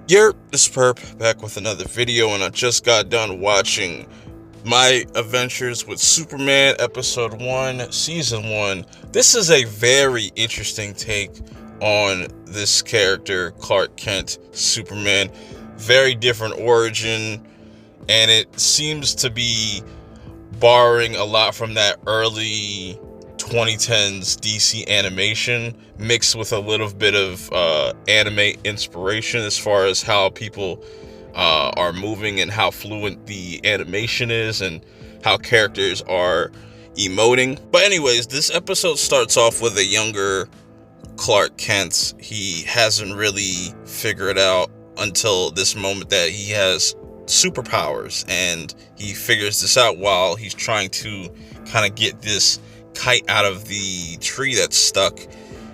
Yerp, this is Perp back with another video, and I just got done watching My Adventures with Superman Episode 1, Season 1. This is a very interesting take on this character, Clark Kent, Superman. Very different origin, and it seems to be borrowing a lot from that early 2010s DC animation mixed with a little bit of anime inspiration as far as how people are moving and how fluent the animation is and how characters are emoting. But anyways, this episode starts off with a younger Clark Kent. He hasn't really figured out until this moment that he has superpowers, and he figures this out while he's trying to kind of get this kite out of the tree that's stuck.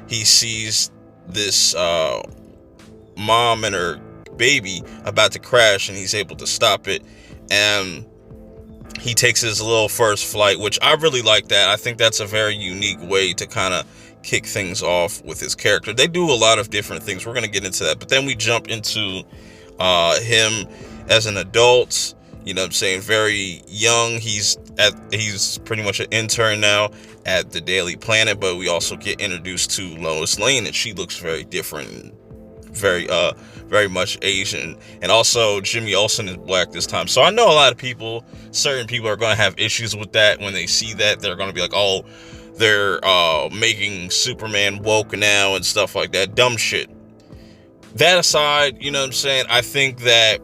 He sees this mom and her baby about to crash, and he's able to stop it, and he takes his little first flight, which I really like that. I think that's a very unique way to kind of kick things off with his character. They do a lot of different things. We're going to get into that. But then we jump into him as an adult, you know what I'm saying, very young. He's pretty much an intern now at the Daily Planet, but we also get introduced to Lois Lane, and she looks very different, very much Asian. And also Jimmy Olsen is black this time. So I know a lot of people, certain people are going to have issues with that. When they see that, they're going to be like, oh, they're making Superman woke now and stuff like that. Dumb shit. That aside, you know what I'm saying, I think that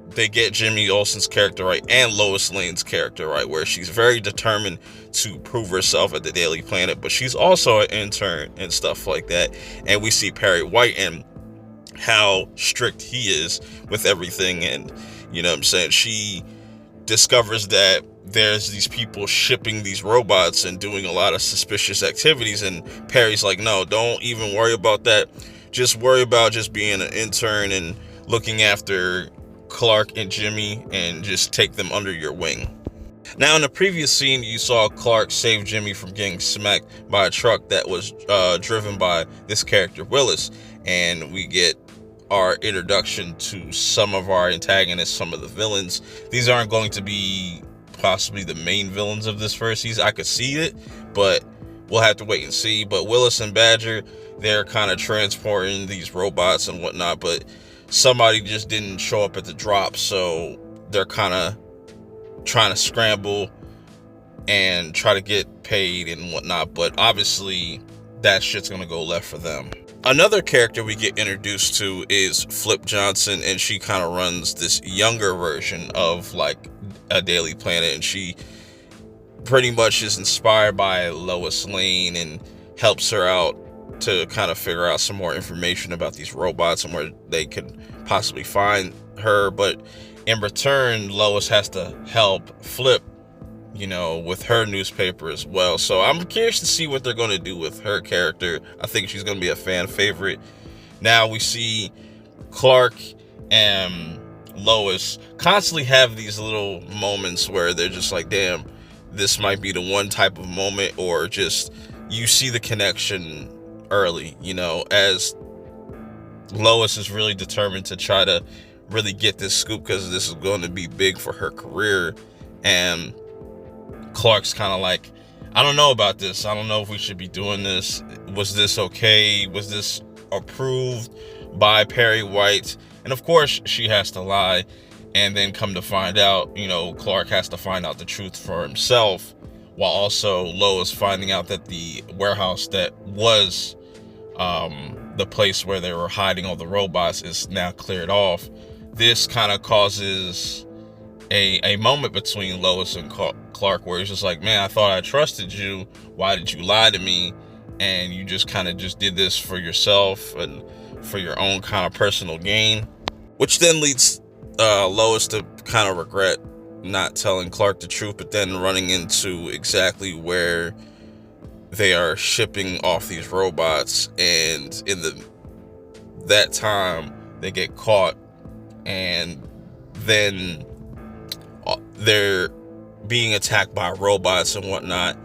they get Jimmy Olsen's character right and Lois Lane's character right, where she's very determined to prove herself at the Daily Planet, but she's also an intern and stuff like that. And we see Perry White and how strict he is with everything. And you know what I'm saying, she discovers that there's these people shipping these robots and doing a lot of suspicious activities, and Perry's like, no, don't even worry about that. Just worry about just being an intern and looking after Clark and Jimmy, and just take them under your wing. Now, in the previous scene, you saw Clark save Jimmy from getting smacked by a truck that was driven by this character, Willis, and we get our introduction to some of our antagonists, some of the villains. These aren't going to be possibly the main villains of this first season. I could see it, but we'll have to wait and see. But Willis and Badger, they're kind of transporting these robots and whatnot, but somebody just didn't show up at the drop, so they're kind of trying to scramble and try to get paid and whatnot. But obviously that shit's gonna go left for them. Another character we get introduced to is Flip Johnson, and she kind of runs this younger version of like a Daily Planet, and she pretty much is inspired by Lois Lane and helps her out to kind of figure out some more information about these robots and where they could possibly find her. But in return, Lois has to help Flip, you know, with her newspaper as well. So I'm curious to see what they're going to do with her character. I think she's going to be a fan favorite. Now we see Clark and Lois constantly have these little moments where they're just like, damn, this might be the one type of moment, or just you see the connection early, you know, as Lois is really determined to try to really get this scoop because this is going to be big for her career. And Clark's kind of like, I don't know about this. I don't know if we should be doing this. Was this okay? Was this approved by Perry White? And of course, she has to lie. And then come to find out, you know, Clark has to find out the truth for himself, while also Lois finding out that the warehouse that was the place where they were hiding all the robots is now cleared off. This kind of causes a moment between Lois and Clark where he's just like, man, I thought I trusted you. Why did you lie to me? And you just kind of just did this for yourself and for your own kind of personal gain, which then leads Lois to kind of regret not telling Clark the truth, but then running into exactly where they are shipping off these robots. And in that time they get caught, and then they're being attacked by robots and whatnot.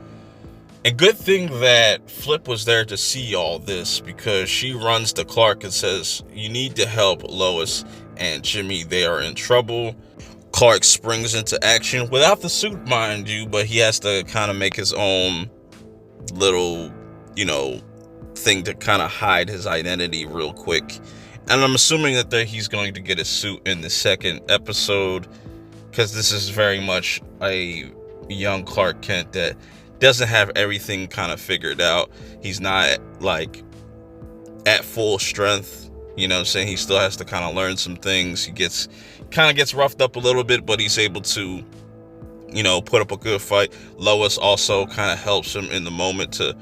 And good thing that Flip was there to see all this, because she runs to Clark and says, "You need to help Lois and Jimmy. They are in trouble." Clark springs into action without the suit, mind you, but he has to kind of make his own little, thing to kind of hide his identity real quick. And I'm assuming that he's going to get a suit in the second episode, because this is very much a young Clark Kent that doesn't have everything kind of figured out. He's not like at full strength, you know what I'm saying? He still has to kind of learn some things. He gets roughed up a little bit, but he's able to, put up a good fight. Lois also kind of helps him in the moment to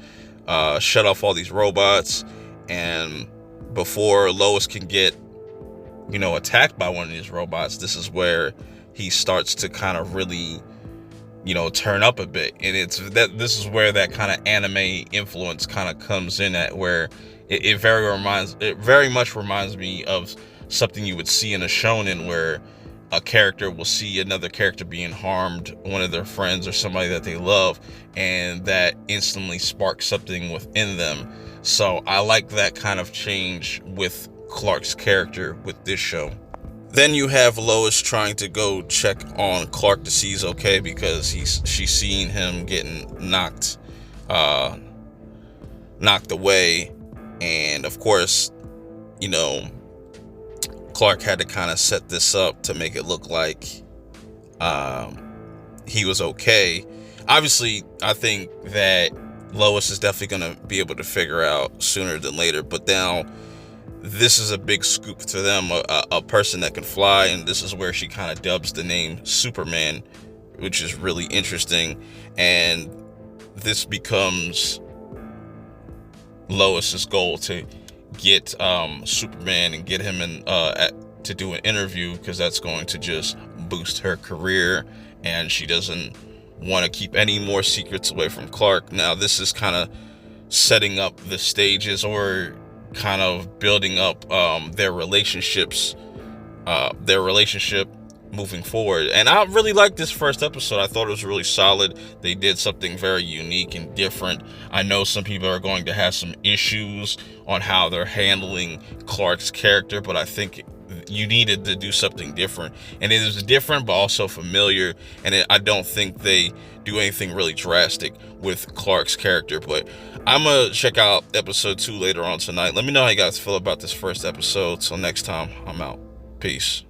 shut off all these robots. And before Lois can get, attacked by one of these robots, this is where he starts to kind of really, turn up a bit. And this is where that kind of anime influence kind of comes in at, where it very much reminds me of something you would see in a shonen, where a character will see another character being harmed, one of their friends or somebody that they love, and that instantly sparks something within them. So I like that kind of change with Clark's character with this show. Then you have Lois trying to go check on Clark to see he's okay, because she's seen him getting knocked away. And of course, Clark had to kind of set this up to make it look like he was okay. Obviously, I think that Lois is definitely going to be able to figure out sooner than later, but now this is a big scoop to them, a person that can fly, and this is where she kind of dubs the name Superman, which is really interesting. And this becomes Lois's goal, to get Superman and get him in to do an interview, because that's going to just boost her career, and she doesn't want to keep any more secrets away from Clark. Now this is kind of setting up the stages, or kind of building up their relationship moving forward. And I really liked this first episode. I thought it was really solid. They did something very unique and different. I know some people are going to have some issues on how they're handling Clark's character, but I think you needed to do something different. And it is different, but also familiar. And I don't think they do anything really drastic with Clark's character. But I'm going to check out episode 2 later on tonight. Let me know how you guys feel about this first episode. Till next time, I'm out. Peace.